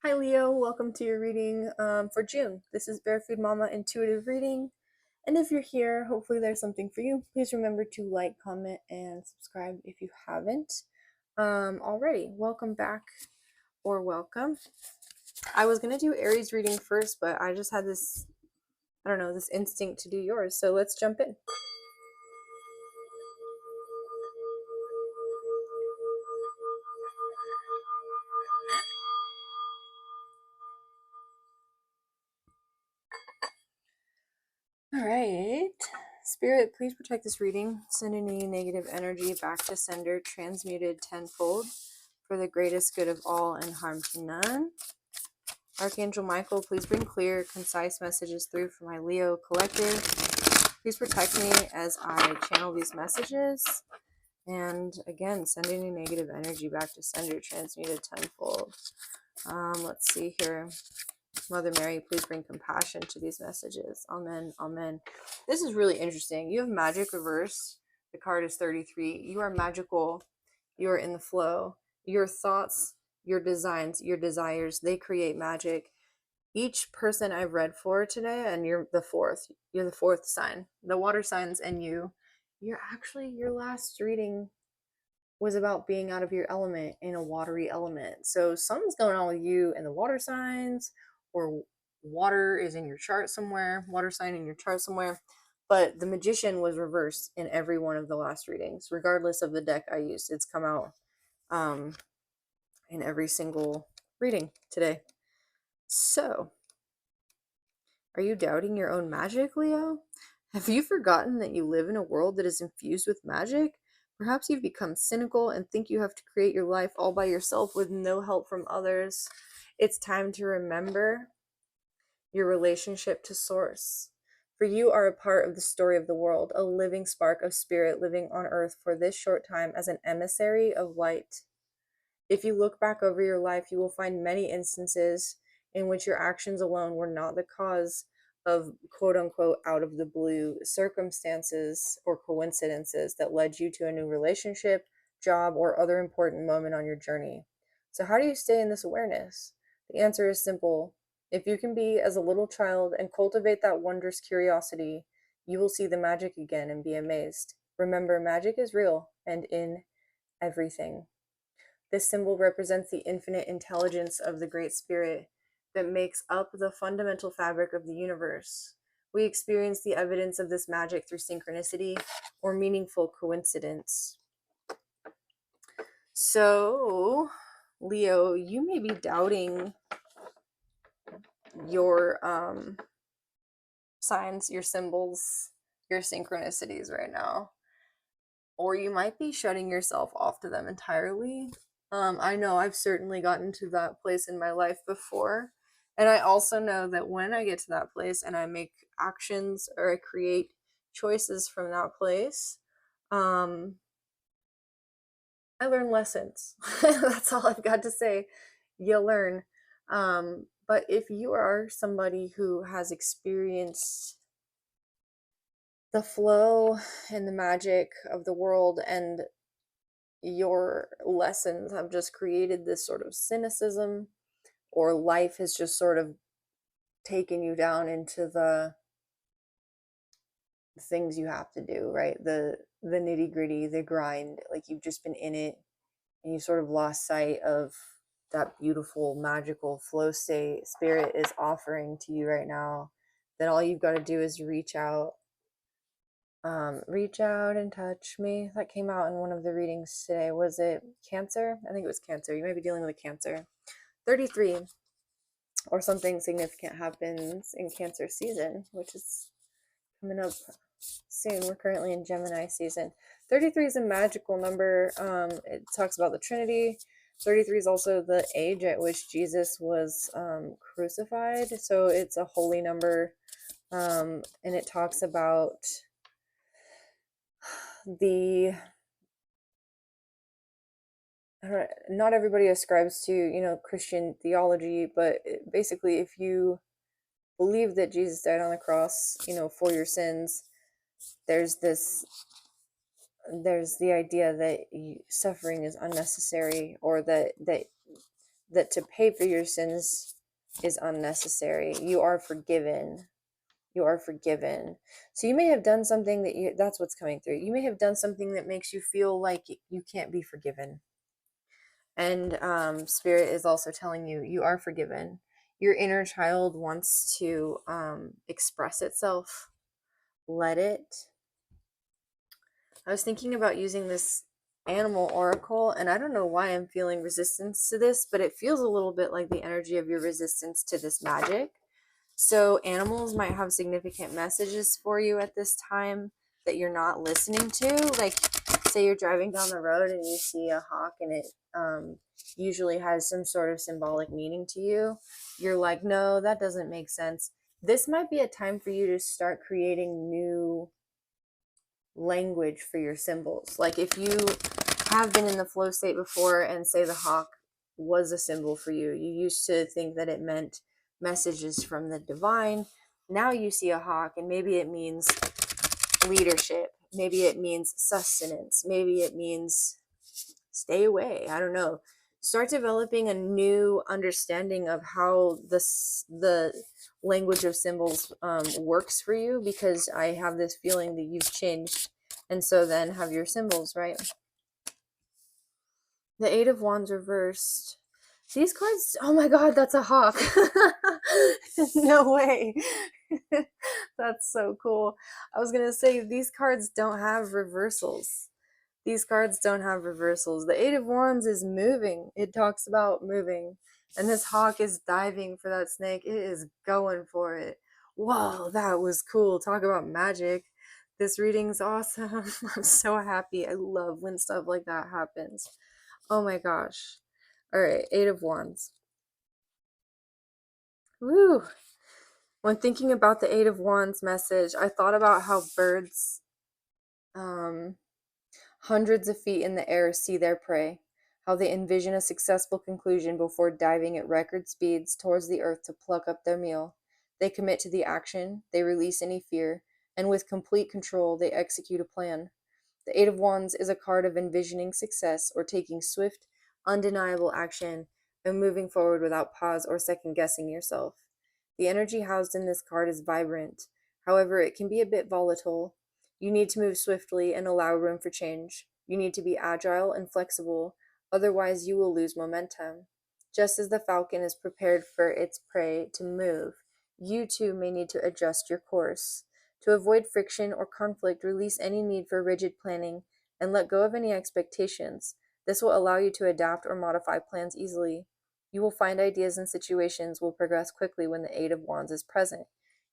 Hi Leo, welcome to your reading for June. This is Bear Food Mama Intuitive Reading. And if you're here, hopefully there's something for you. Please remember to like, comment, and subscribe if you haven't already. Welcome back or welcome. I was going to do Aries reading first, but I just had this, I don't know, this instinct to do yours. So let's jump in. All right. Spirit, please protect this reading. Send any negative energy back to sender, transmuted tenfold for the greatest good of all and harm to none. Archangel Michael, please bring clear, concise messages through for my Leo collective. Please protect me as I channel these messages. And again, send any negative energy back to sender, transmuted tenfold. Let's see here. Mother Mary, please bring compassion to these messages. Amen. Amen. This is really interesting. You have magic reversed. The card is 33. You are magical. You are in the flow. Your thoughts, your designs, your desires, they create magic. Each person I've read for today, and you're the fourth sign. The water signs and you're actually, your last reading was about being out of your element in a watery element. So something's going on with you and the water signs, or water is in your chart somewhere, water sign in your chart somewhere. But the magician was reversed in every one of the last readings, regardless of the deck I used. It's come out in every single reading today. So, are you doubting your own magic, Leo? Have you forgotten that you live in a world that is infused with magic? Perhaps you've become cynical and think you have to create your life all by yourself with no help from others. It's time to remember your relationship to Source. For you are a part of the story of the world, a living spark of spirit living on earth for this short time as an emissary of light. If you look back over your life, you will find many instances in which your actions alone were not the cause of quote unquote out of the blue circumstances or coincidences that led you to a new relationship, job, or other important moment on your journey. So, how do you stay in this awareness? The answer is simple. If you can be as a little child and cultivate that wondrous curiosity, you will see the magic again and be amazed. Remember, magic is real and in everything. This symbol represents the infinite intelligence of the Great Spirit that makes up the fundamental fabric of the universe. We experience the evidence of this magic through synchronicity or meaningful coincidence. So, Leo, you may be doubting your signs, your symbols, your synchronicities right now. Or you might be shutting yourself off to them entirely. I know I've certainly gotten to that place in my life before. And I also know that when I get to that place and I make actions or I create choices from that place, I learn lessons. That's all I've got to say. You learn. But if you are somebody who has experienced the flow and the magic of the world, and your lessons have just created this sort of cynicism, or life has just sort of taken you down into the things you have to do, right? The nitty gritty, the grind, like you've just been in it and you sort of lost sight of that beautiful, magical flow state spirit is offering to you right now. Then all you've got to do is reach out and touch me. That came out in one of the readings today. Was it Cancer? I think it was Cancer. You might be dealing with a Cancer. 33, or something significant happens in Cancer season, which is coming up soon. We're currently in Gemini season. 33 is a magical number. It talks about the Trinity. 33 is also the age at which Jesus was crucified. So it's a holy number. And it talks about not everybody ascribes to Christian theology, but basically if you believe that Jesus died on the cross for your sins, there's the idea that suffering is unnecessary, or that that to pay for your sins is unnecessary. You are forgiven. You are forgiven. So you may have done something that's what's coming through. You may have done something that makes you feel like you can't be forgiven. And Spirit is also telling you you are forgiven. Your inner child wants to express itself. Let it. I was thinking about using this animal oracle, and I don't know why I'm feeling resistance to this, but it feels a little bit like the energy of your resistance to this magic. So animals might have significant messages for you at this time that you're not listening to. Like, say you're driving down the road and you see a hawk, and it usually has some sort of symbolic meaning to you. You're like, no, that doesn't make sense. This might be a time for you to start creating new language for your symbols. Like, if you have been in the flow state before and say the hawk was a symbol for you, you used to think that it meant messages from the divine. Now you see a hawk and maybe it means leadership, maybe it means sustenance, maybe it means stay away. I don't know. Start developing a new understanding of how the language of symbols works for you, because I have this feeling that you've changed, and so then have your symbols, right? The Eight of Wands reversed. These cards, oh my god, that's a hawk. No way. That's so cool. I was gonna say, these cards don't have reversals. These cards don't have reversals. The Eight of Wands is moving. It talks about moving. And this hawk is diving for that snake. It is going for it. Whoa, that was cool. Talk about magic. This reading's awesome. I'm so happy. I love when stuff like that happens. Oh my gosh. All right, Eight of Wands. Woo. When thinking about the Eight of Wands message, I thought about how birds, hundreds of feet in the air, see their prey, how they envision a successful conclusion before diving at record speeds towards the earth to pluck up their meal. They commit to the action, they release any fear, and with complete control, they execute a plan. The Eight of Wands is a card of envisioning success or taking swift, undeniable action and moving forward without pause or second guessing yourself. The energy housed in this card is vibrant. However, it can be a bit volatile. You need to move swiftly and allow room for change. You need to be agile and flexible, otherwise, you will lose momentum. Just as the falcon is prepared for its prey to move, you too may need to adjust your course. To avoid friction or conflict, release any need for rigid planning and let go of any expectations. This will allow you to adapt or modify plans easily. You will find ideas and situations will progress quickly when the Eight of Wands is present.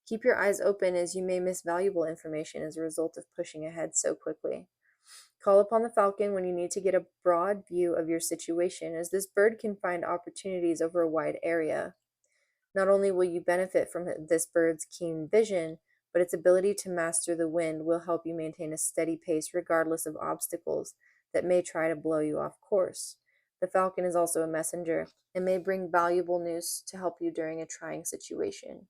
Keep your eyes open, as you may miss valuable information as a result of pushing ahead so quickly. Call upon the falcon when you need to get a broad view of your situation, as this bird can find opportunities over a wide area. Not only will you benefit from this bird's keen vision, but its ability to master the wind will help you maintain a steady pace regardless of obstacles that may try to blow you off course. The falcon is also a messenger and may bring valuable news to help you during a trying situation.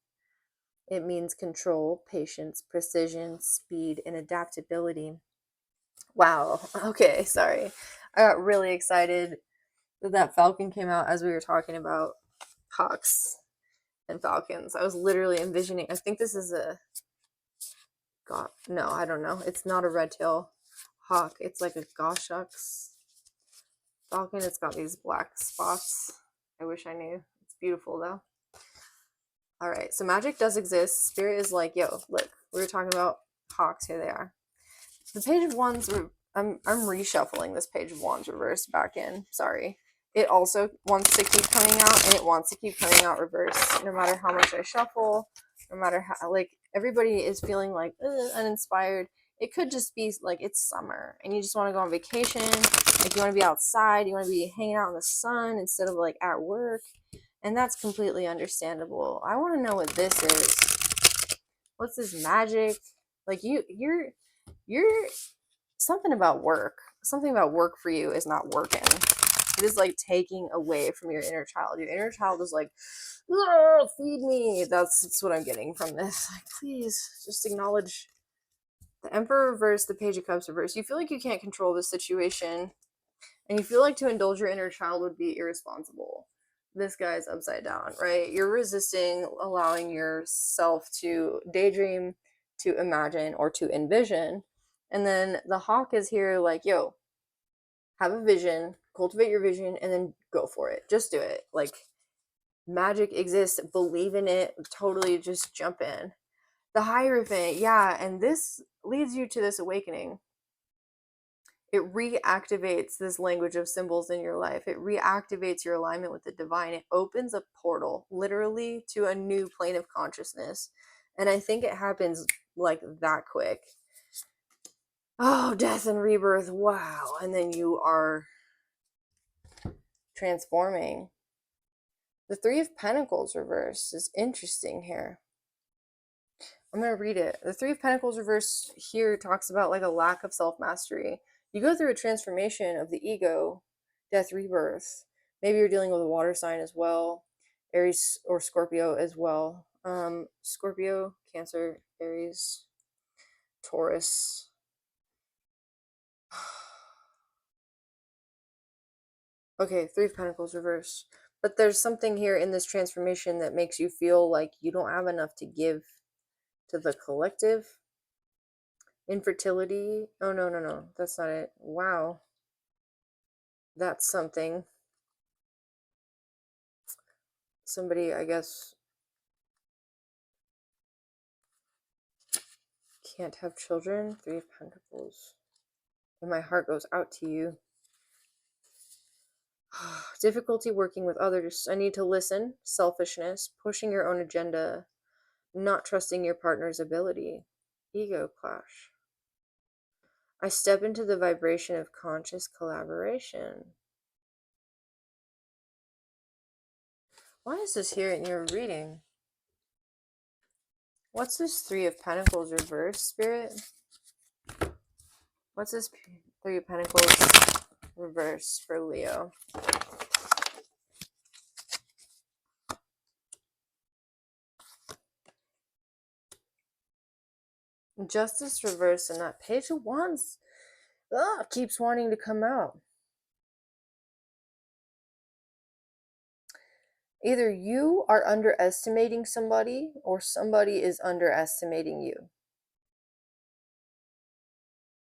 It means control, patience, precision, speed, and adaptability. Wow. Okay, sorry. I got really excited that that falcon came out as we were talking about hawks and falcons. I was literally envisioning. I think this is a no, I don't know. It's not a red tail hawk. It's like a goshawk's falcon. It's got these black spots. I wish I knew. It's beautiful though. All right, so magic does exist. Spirit is like, yo, look, we were talking about hawks. Here they are. The Page of Wands. I'm reshuffling this Page of Wands reverse back in. Sorry. It also wants to keep coming out, and it wants to keep coming out reverse. No matter how much I shuffle, no matter how, like, everybody is feeling like uninspired. It could just be like it's summer and you just want to go on vacation. Like, you want to be outside, you want to be hanging out in the sun instead of like at work. And that's completely understandable. I want to know what this is. What's this magic? Like, you're something about work. Something about work for you is not working. It is like taking away from your inner child. Your inner child is like, feed me. That's what I'm getting from this. Like, please just acknowledge the Emperor reversed, the Page of Cups reversed. You feel like you can't control the situation, and you feel like to indulge your inner child would be irresponsible. this guy's upside down, right? You're resisting allowing yourself to daydream, to imagine, or to envision. And then the hawk is here, like, yo, have a vision, cultivate your vision, and then go for it. Just do it. Like, magic exists, believe in it, totally just jump in. The Hierophant, yeah, and this leads you to this awakening. It reactivates this language of symbols in your life. It reactivates your alignment with the divine. It opens a portal, literally, to a new plane of consciousness. And I think it happens like that quick. Oh, death and rebirth, wow. And then you are transforming. The Three of Pentacles reversed is interesting here. I'm going to read it. The Three of Pentacles reversed here talks about like a lack of self-mastery. You go through a transformation of the ego, death, rebirth. Maybe you're dealing with a water sign as well, Aries or Scorpio as well. Scorpio, Cancer, Aries, Taurus. Okay, Three of Pentacles reversed. But there's something here in this transformation that makes you feel like you don't have enough to give to the collective. Infertility. Oh, no, no, no. That's not it. Wow. That's something. Somebody, I guess, can't have children. Three of Pentacles. And my heart goes out to you. Difficulty working with others. I need to listen. Selfishness. Pushing your own agenda. Not trusting your partner's ability. Ego clash. I step into the vibration of conscious collaboration. Why is this here in your reading? What's this Three of Pentacles reverse, Spirit? What's this Three of Pentacles reverse for Leo? Justice reverse, and that Page of Wands keeps wanting to come out. Either you are underestimating somebody or somebody is underestimating you.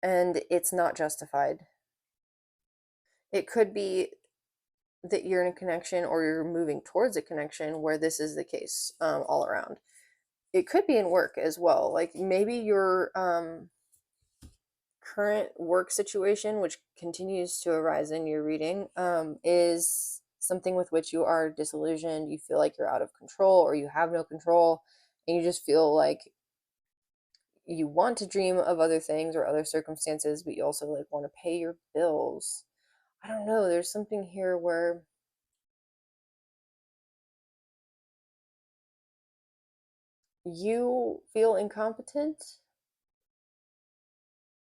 And it's not justified. It could be that you're in a connection or you're moving towards a connection where this is the case all around. It could be in work as well. Like maybe your current work situation, which continues to arise in your reading, is something with which you are disillusioned. You feel like you're out of control or you have no control, and you just feel like you want to dream of other things or other circumstances, but you also like want to pay your bills. I don't know. There's something here where you feel incompetent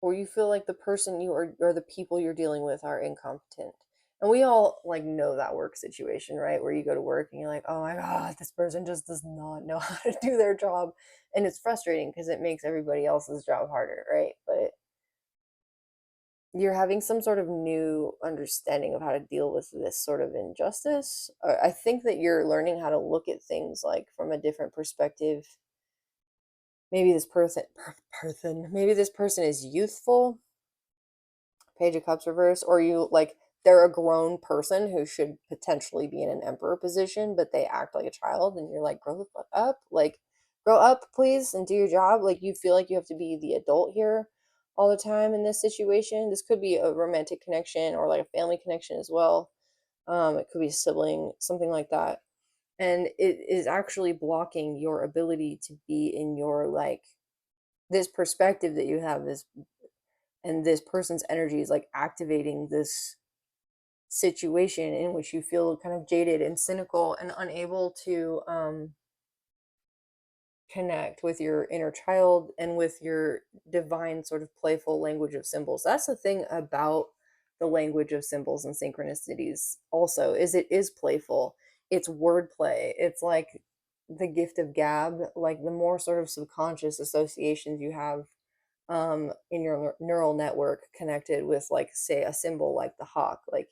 or you feel like the person you are or the people you're dealing with are incompetent. And we all like know that work situation, right? Where you go to work and you're like, oh my God, this person just does not know how to do their job. And it's frustrating because it makes everybody else's job harder, right? But you're having some sort of new understanding of how to deal with this sort of injustice. I think that you're learning how to look at things like from a different perspective. Maybe this maybe this person is youthful. Page of Cups reverse, or you like they're a grown person who should potentially be in an emperor position, but they act like a child, and you're like, grow the fuck up, like grow up, please, and do your job. Like you feel like you have to be the adult here all the time in this situation. This could be a romantic connection or like a family connection as well. It could be a sibling, something like that, and it is actually blocking your ability to be in your like this perspective that you have this and this person's energy is like activating this situation in which you feel kind of jaded and cynical and unable to connect with your inner child and with your divine sort of playful language of symbols. That's the thing about the language of symbols and synchronicities also is it is playful. It's wordplay. It's like the gift of gab, like the more sort of subconscious associations you have in your neural network connected with like say a symbol like the hawk, like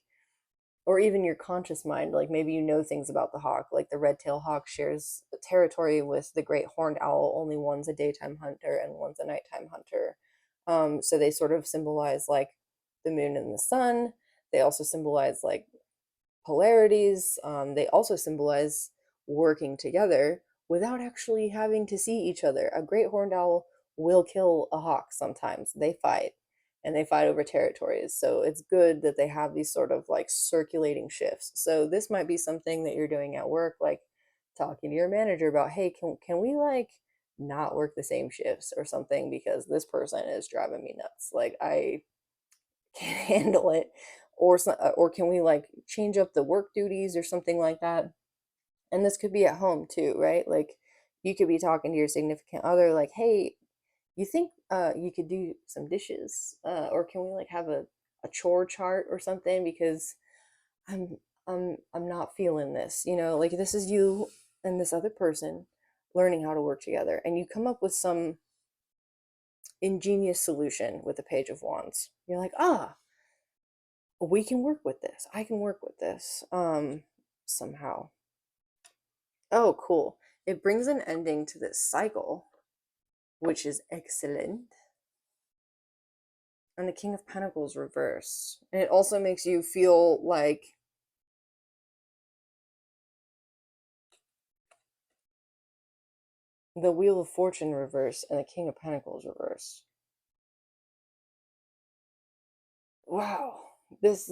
or even your conscious mind, like maybe you know things about the hawk, like the red-tailed hawk shares a territory with the great horned owl. Only one's a daytime hunter and one's a nighttime hunter. So they sort of symbolize like the moon and the sun. They also symbolize like polarities. They also symbolize working together without actually having to see each other. A great horned owl will kill a hawk sometimes. They fight, and they fight over territories. So it's good that they have these sort of like circulating shifts. So this might be something that you're doing at work, like talking to your manager about, hey, can we like not work the same shifts or something because this person is driving me nuts. Like I can't handle it. Or can we like change up the work duties or something like that? And this could be at home too, right? Like you could be talking to your significant other like, hey, you think you could do some dishes, or can we like have a chore chart or something, because i'm I'm not feeling this, like this is you and this other person learning how to work together, and you come up with some ingenious solution with the page of wands. You're like, we can work with this. I can work with this somehow. Oh, cool. It brings an ending to this cycle, which is excellent. And the King of Pentacles reverse. And it also makes you feel like the Wheel of Fortune reverse and the King of Pentacles reverse. Wow. That's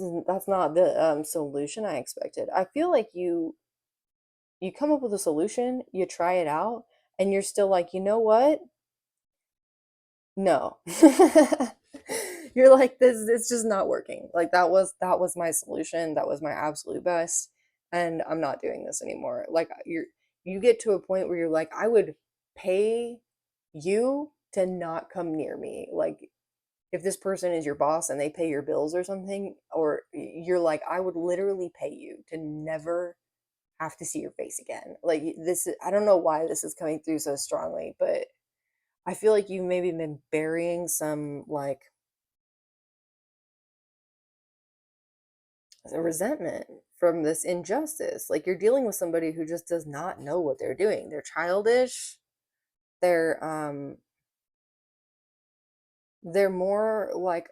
not the solution I expected. I feel like you come up with a solution, you try it out, and you're still like, you know what? No. You're like, this it's just not working. Like that was my solution. That was my absolute best. And I'm not doing this anymore. Like you get to a point where you're like, I would pay you to not come near me. Like if this person is your boss and they pay your bills or something, or you're like, I would literally pay you to never have to see your face again. Like I don't know why this is coming through so strongly, but I feel like you've maybe been burying some like resentment from this injustice. Like you're dealing with somebody who just does not know what they're doing. They're childish. They're more like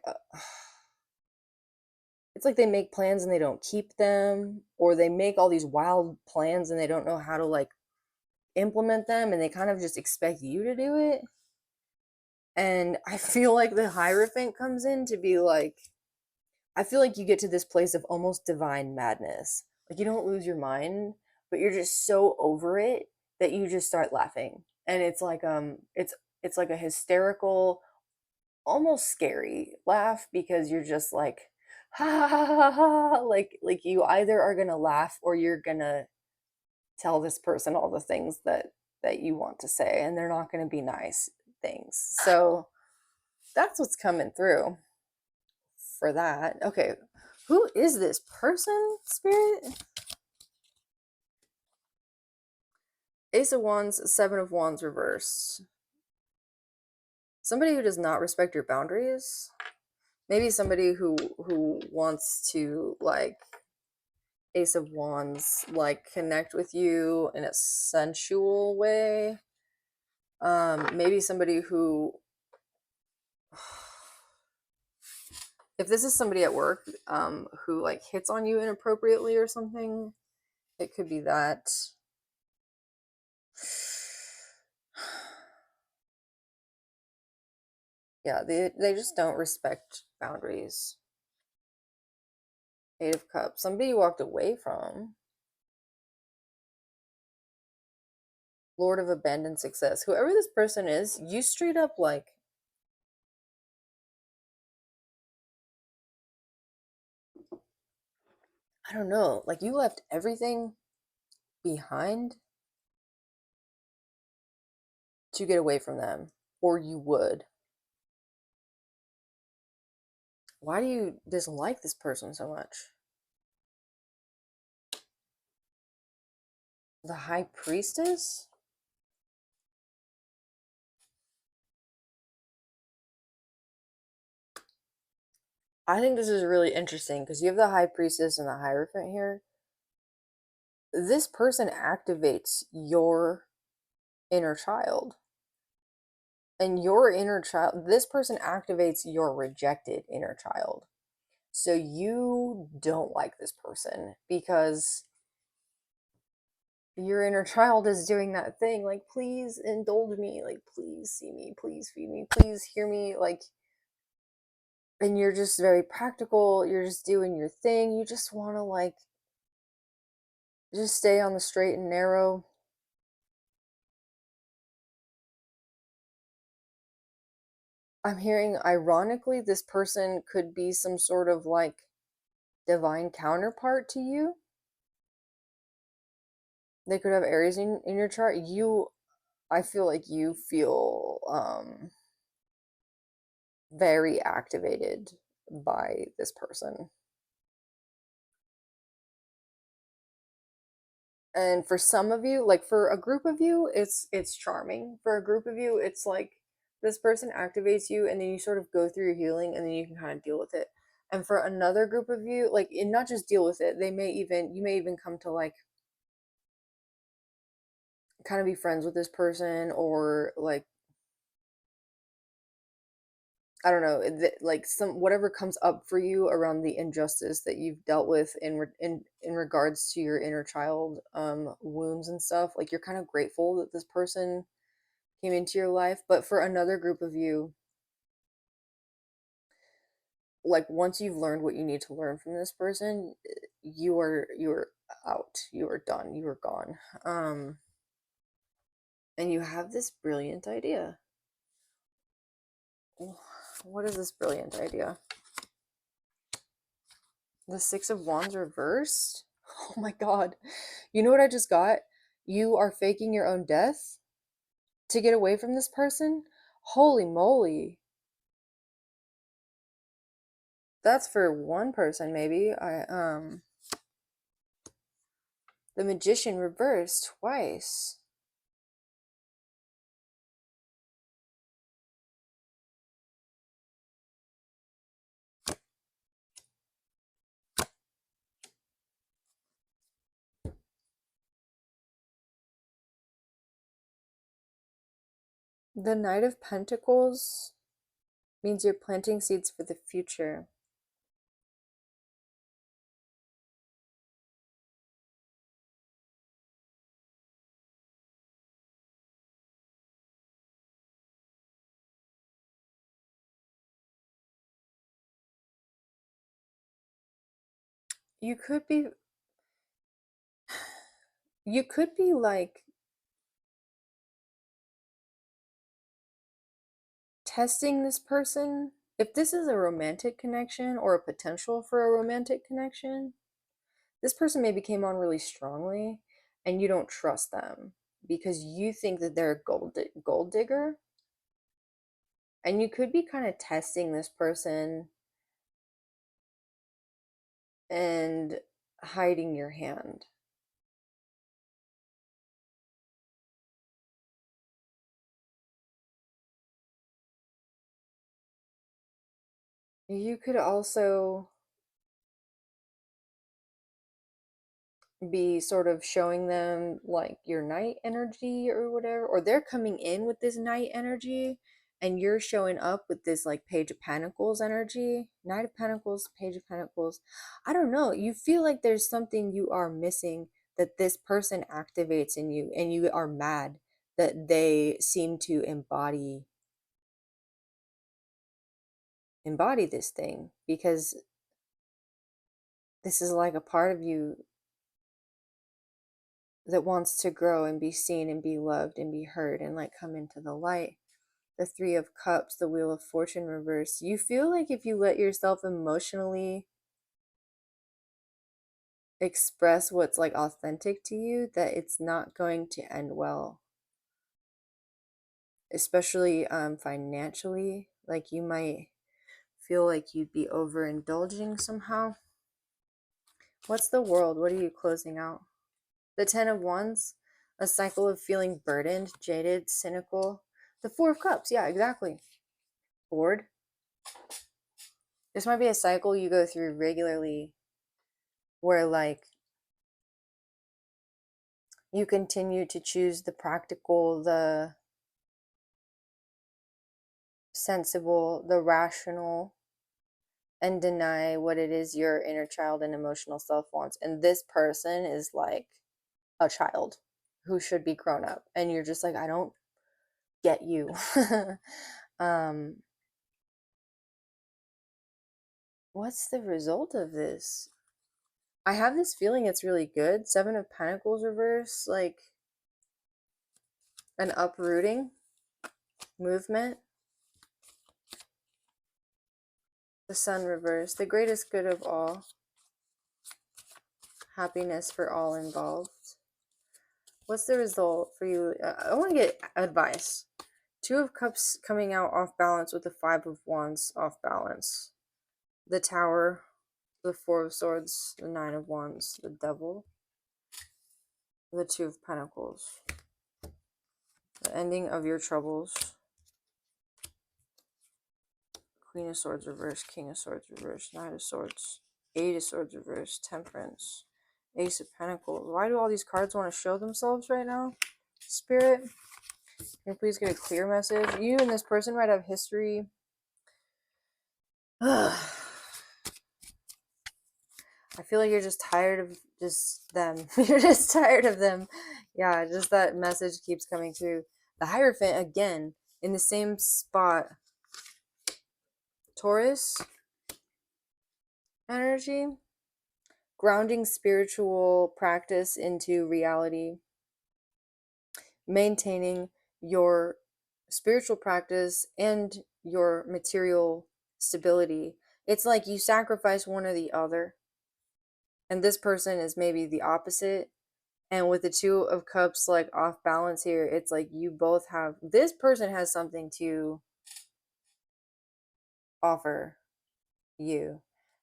it's like they make plans and they don't keep them, or they make all these wild plans and they don't know how to like implement them, and they kind of just expect you to do it. And I feel like the Hierophant comes in to be like, I feel like you get to this place of almost divine madness. Like you don't lose your mind, but you're just so over it that you just start laughing. And it's like a hysterical, almost scary laugh, because you're just like ha ha ha ha, ha. Like you either are going to laugh or you're going to tell this person all the things that you want to say, and they're not going to be nice things. So that's what's coming through for that. Okay, who is this person, Spirit? Ace of Wands, Seven of Wands reversed. Somebody who does not respect your boundaries. Maybe somebody who wants to like Ace of Wands, like connect with you in a sensual way. Maybe somebody who, if this is somebody at work who like hits on you inappropriately or something, it could be that. Yeah, they just don't respect boundaries. Eight of Cups. Somebody you walked away from. Lord of Abandoned Success. Whoever this person is, you straight up like, I don't know, like you left everything behind to get away from them, or you would. Why do you dislike this person so much? The High Priestess? I think this is really interesting because you have the High Priestess and the Hierophant here. This person activates your inner child. And your inner child, this person activates your rejected inner child. So you don't like this person because your inner child is doing that thing like, please indulge me, like, please see me, please feed me, please hear me, like, and you're just very practical, you're just doing your thing, you just want to like just stay on the straight and narrow. I'm hearing, ironically, this person could be some sort of like divine counterpart to you. They could have Aries in your chart. I feel like you feel very activated by this person. And for some of you, like for a group of you, it's charming. For a group of you, it's like this person activates you and then you sort of go through your healing and then you can kind of deal with it. And for another group of you, like, and not just deal with it, you may even come to like kind of be friends with this person, or like, I don't know, like some whatever comes up for you around the injustice that you've dealt with in regards to your inner child wounds and stuff. Like, you're kind of grateful that this person came into your life. But for another group of you, like, once you've learned what you need to learn from this person, you are out. You are done. You are gone. And you have this brilliant idea. What is this brilliant idea? The Six of Wands reversed? Oh my god. You know what I just got? You are faking your own death to get away from this person? Holy moly. That's for one person, maybe. The Magician reversed twice. The Knight of Pentacles means you're planting seeds for the future. You could be you could be like testing this person. If this is a romantic connection or a potential for a romantic connection, this person maybe came on really strongly and you don't trust them because you think that they're a gold digger, and you could be kind of testing this person and hiding your hand. You could also be sort of showing them like your night energy or whatever, or they're coming in with this night energy and you're showing up with this like Page of Pentacles energy. Knight of Pentacles, Page of Pentacles. I don't know, you feel like there's something you are missing that this person activates in you, and you are mad that they seem to embody this thing, because this is like a part of you that wants to grow and be seen and be loved and be heard and like come into the light. The Three of Cups, the Wheel of Fortune reverse. You feel like if you let yourself emotionally express what's like authentic to you, that it's not going to end well, especially financially. Like, you might feel like you'd be overindulging somehow. What's the World? What are you closing out? The Ten of Wands, a cycle of feeling burdened, jaded, cynical. The Four of Cups, yeah, exactly. Bored. This might be a cycle you go through regularly where, like, you continue to choose the practical, the sensible, the rational, and deny what it is your inner child and emotional self wants. And this person is like a child who should be grown up. And you're just like, I don't get you. um, what's the result of this? I have this feeling it's really good. Seven of Pentacles reverse, like an uprooting movement. The Sun reverse, the greatest good of all. Happiness for all involved. What's the result for you? I want to get advice. Two of Cups coming out off balance with the Five of Wands off balance. The Tower, the Four of Swords, the Nine of Wands, the Devil, the Two of Pentacles. The ending of your troubles. Queen of Swords reverse, King of Swords reverse, Knight of Swords, Eight of Swords reverse, Temperance, Ace of Pentacles. Why do all these cards want to show themselves right now? Spirit, can you please get a clear message? You and this person might have history. I feel like you're just tired of just them. You're just tired of them. Yeah, just that message keeps coming through. The Hierophant, again, in the same spot. Taurus energy. Grounding spiritual practice into reality. Maintaining your spiritual practice and your material stability. It's like you sacrifice one or the other. And this person is maybe the opposite. And with the Two of Cups like off balance here, it's like you both have, this person has something to offer you.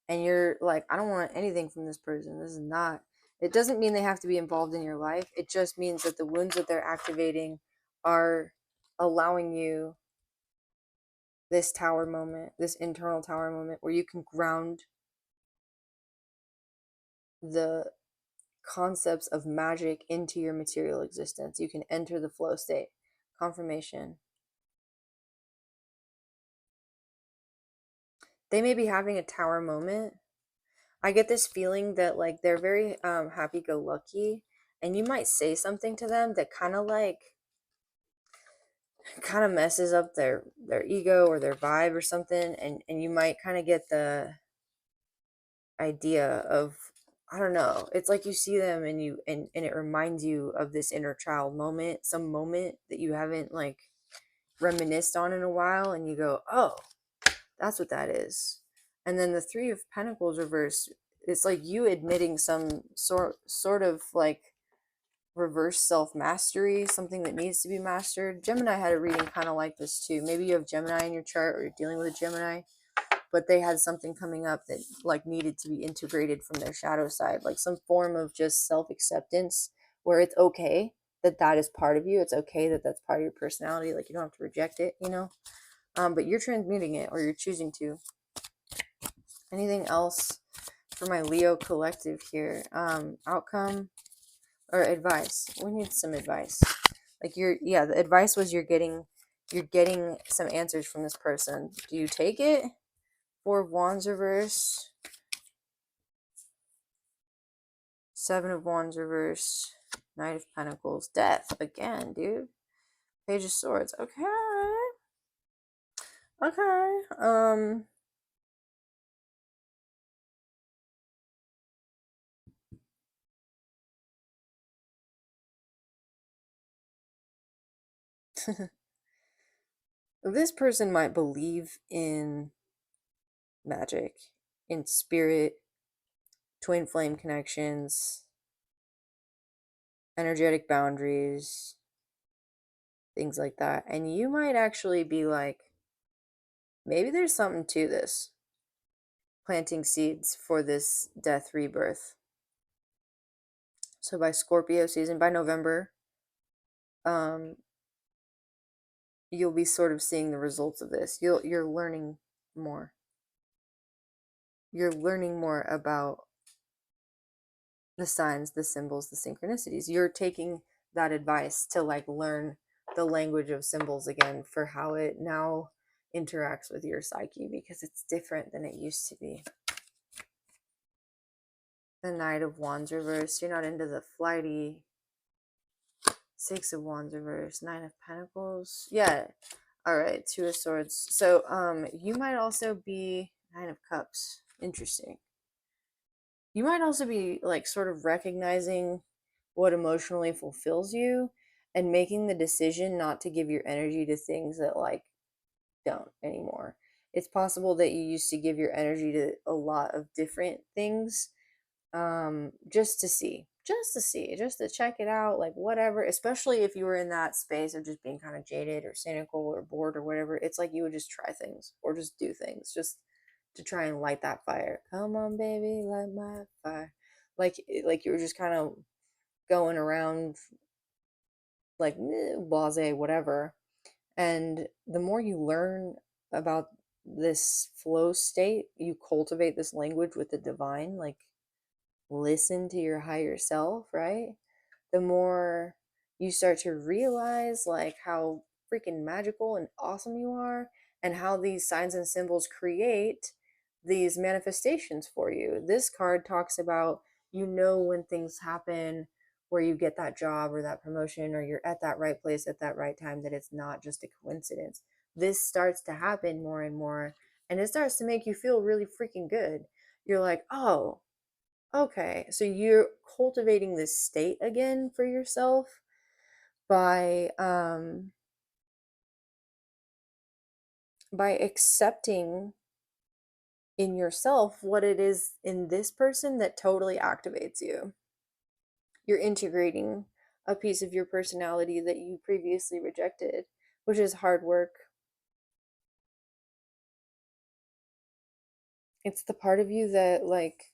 And you're like, I don't want anything from this person. This is not, it doesn't mean they have to be involved in your life. It just means that the wounds that they're activating are allowing you this tower moment, this internal tower moment where you can ground the concepts of magic into your material existence. You can enter the flow state. Confirmation. They may be having a tower moment. I get this feeling that like they're very happy-go-lucky, and you might say something to them that kind of messes up their ego or their vibe or something, and you might kind of get the idea of, I don't know, it's like you see them and and it reminds you of this inner child moment, some moment that you haven't like reminisced on in a while, and you go, oh, that's what that is. And then the Three of Pentacles reverse, it's like you admitting some sort of like reverse self-mastery, something that needs to be mastered. Gemini had a reading kind of like this too. Maybe you have Gemini in your chart or you're dealing with a Gemini, but they had something coming up that like needed to be integrated from their shadow side, like some form of just self-acceptance where it's okay that that is part of you. It's okay that that's part of your personality. Like you don't have to reject it, you know? But you're transmuting it, or you're choosing to. Anything else for my Leo collective here? Outcome or advice? We need some advice. Like yeah, the advice was you're getting some answers from this person. Do you take it? Four of Wands reverse. Seven of Wands reverse. Knight of Pentacles. Death again, dude. Page of Swords. Okay. Okay. This person might believe in magic, in spirit, twin flame connections, energetic boundaries, things like that. And you might actually be like, maybe there's something to this. Planting seeds for this death rebirth. So by Scorpio season, by November, you'll be sort of seeing the results of this. You're learning more. you're learning more about the signs, the symbols, the synchronicities. You're taking that advice to like learn the language of symbols again for how it now interacts with your psyche, because it's different than it used to be. The Knight of Wands reversed. You're not into the flighty. Six of Wands reversed. Nine of Pentacles. Yeah. All right. Two of Swords. So you might also be Nine of Cups. Interesting. You might also be like sort of recognizing what emotionally fulfills you and making the decision not to give your energy to things that like don't anymore. It's possible that you used to give your energy to a lot of different things, just to see, just to check it out, like whatever, especially if you were in that space of just being kind of jaded or cynical or bored or whatever. It's like you would just try things or just do things just to try and light that fire. Come on, baby, light my fire. Like you were just kind of going around like blase, whatever. And the more you learn about this flow state, you cultivate this language with the divine, like listen to your higher self, right? The more you start to realize like how freaking magical and awesome you are, and how these signs and symbols create these manifestations for you. This card talks about, you know, when things happen where you get that job or that promotion or you're at that right place at that right time, that it's not just a coincidence. This starts to happen more and more, and it starts to make you feel really freaking good. You're like, oh, okay, so you're cultivating this state again for yourself by accepting in yourself what it is in this person that totally activates you. You're integrating a piece of your personality that you previously rejected, which is hard work. It's the part of you that like,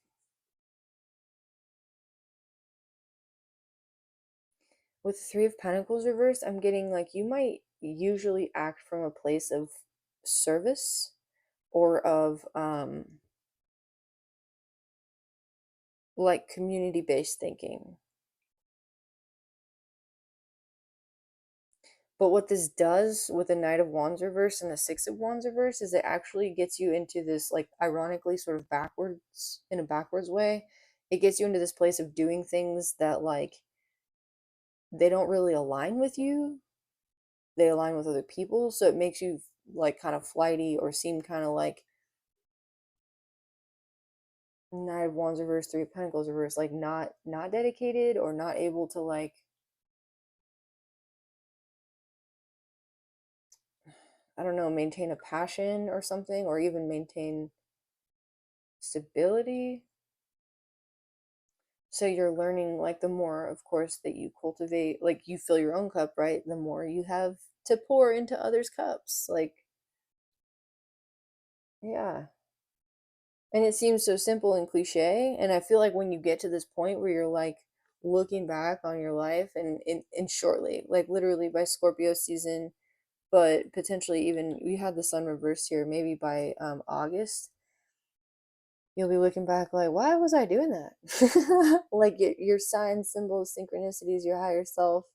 with Three of Pentacles reversed, I'm getting like you might usually act from a place of service or of like community-based thinking. But what this does with the Knight of Wands reverse and the Six of Wands reverse is it actually gets you into this, like, ironically, sort of backwards, in a backwards way. It gets you into this place of doing things that, like, they don't really align with you. They align with other people. So it makes you, like, kind of flighty or seem kind of like Knight of Wands reverse, Three of Pentacles reverse, like, not dedicated or not able to, like, I don't know, maintain a passion or something, or even maintain stability. So you're learning, like, the more, of course, that you cultivate, like, you fill your own cup, right? The more you have to pour into others' cups. Like, yeah. And it seems so simple and cliche. And I feel like when you get to this point where you're like looking back on your life and in shortly, like literally by Scorpio season, but potentially even we had the sun reversed here, maybe by August, you'll be looking back like, why was I doing that? Like your signs, symbols, synchronicities, your higher self,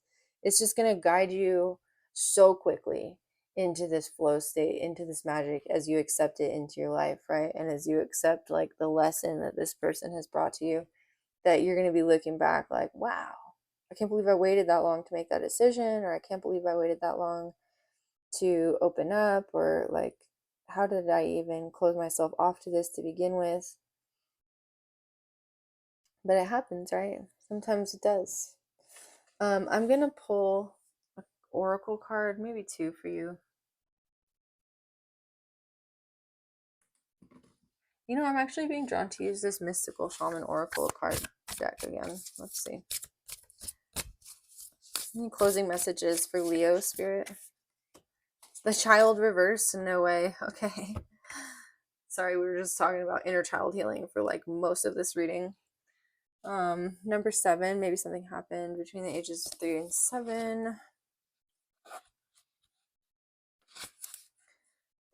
it's just going to guide you so quickly into this flow state, into this magic, as you accept it into your life, right? And as you accept like the lesson that this person has brought to you, that you're going to be looking back like, wow, I can't believe I waited that long to make that decision, or I can't believe I waited that long to open up, or like, how did I even close myself off to this to begin with? But it happens, right? Sometimes it does. I'm gonna pull an oracle card, maybe two for you. You know, I'm actually being drawn to use this mystical shaman oracle card deck again. Let's see. Any closing messages for Leo spirit? The child reversed? No way. Okay. Sorry, we were just talking about inner child healing for like most of this reading. Number 7, maybe something happened between the ages 3 and 7.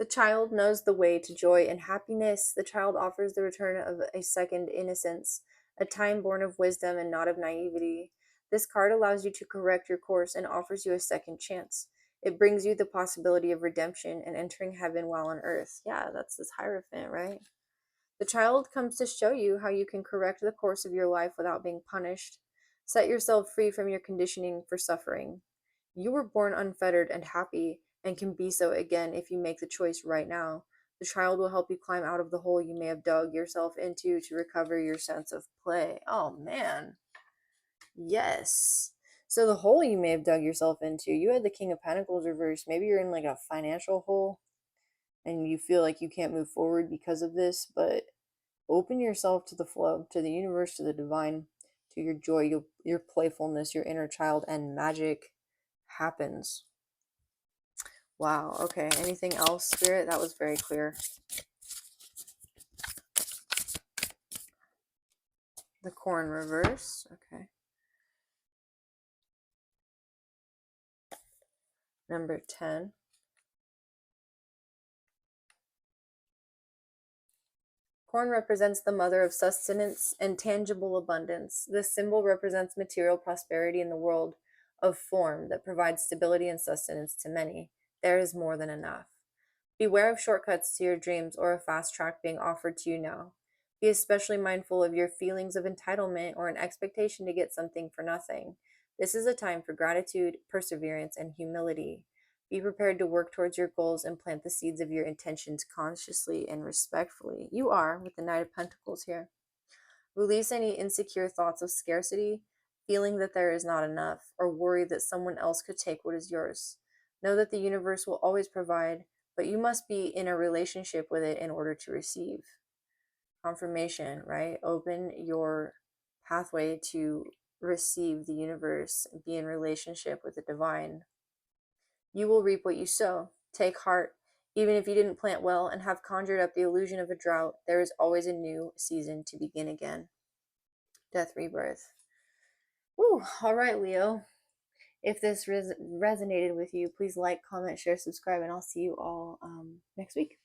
The child knows the way to joy and happiness. The child offers the return of a second innocence, a time born of wisdom and not of naivety. This card allows you to correct your course and offers you a second chance. It brings you the possibility of redemption and entering heaven while on earth. Yeah, that's this Hierophant, right? The child comes to show you how you can correct the course of your life without being punished. Set yourself free from your conditioning for suffering. You were born unfettered and happy, and can be so again if you make the choice right now. The child will help you climb out of the hole you may have dug yourself into to recover your sense of play. Oh man. Yes. So the hole you may have dug yourself into, you had the King of Pentacles reversed. Maybe you're in like a financial hole and you feel like you can't move forward because of this, but open yourself to the flow, to the universe, to the divine, to your joy, your playfulness, your inner child, and magic happens. Wow. Okay. Anything else, Spirit? That was very clear. The corn reverse. Okay. Number 10. Corn represents the mother of sustenance and tangible abundance. This symbol represents material prosperity in the world of form that provides stability and sustenance to many. There is more than enough. Beware of shortcuts to your dreams or a fast track being offered to you now. Be especially mindful of your feelings of entitlement or an expectation to get something for nothing. This is a time for gratitude, perseverance, and humility. Be prepared to work towards your goals and plant the seeds of your intentions consciously and respectfully. You are, with the Knight of Pentacles here. Release any insecure thoughts of scarcity, feeling that there is not enough, or worry that someone else could take what is yours. Know that the universe will always provide, but you must be in a relationship with it in order to receive. Confirmation, right? Open your pathway to receive the universe, be in relationship with the divine. You will reap what you sow. Take heart. Even if you didn't plant well and have conjured up the illusion of a drought, there is always a new season to begin again. Death, rebirth. Woo. All right, Leo. If this resonated with you, please like, comment, share, subscribe, and I'll see you all next week.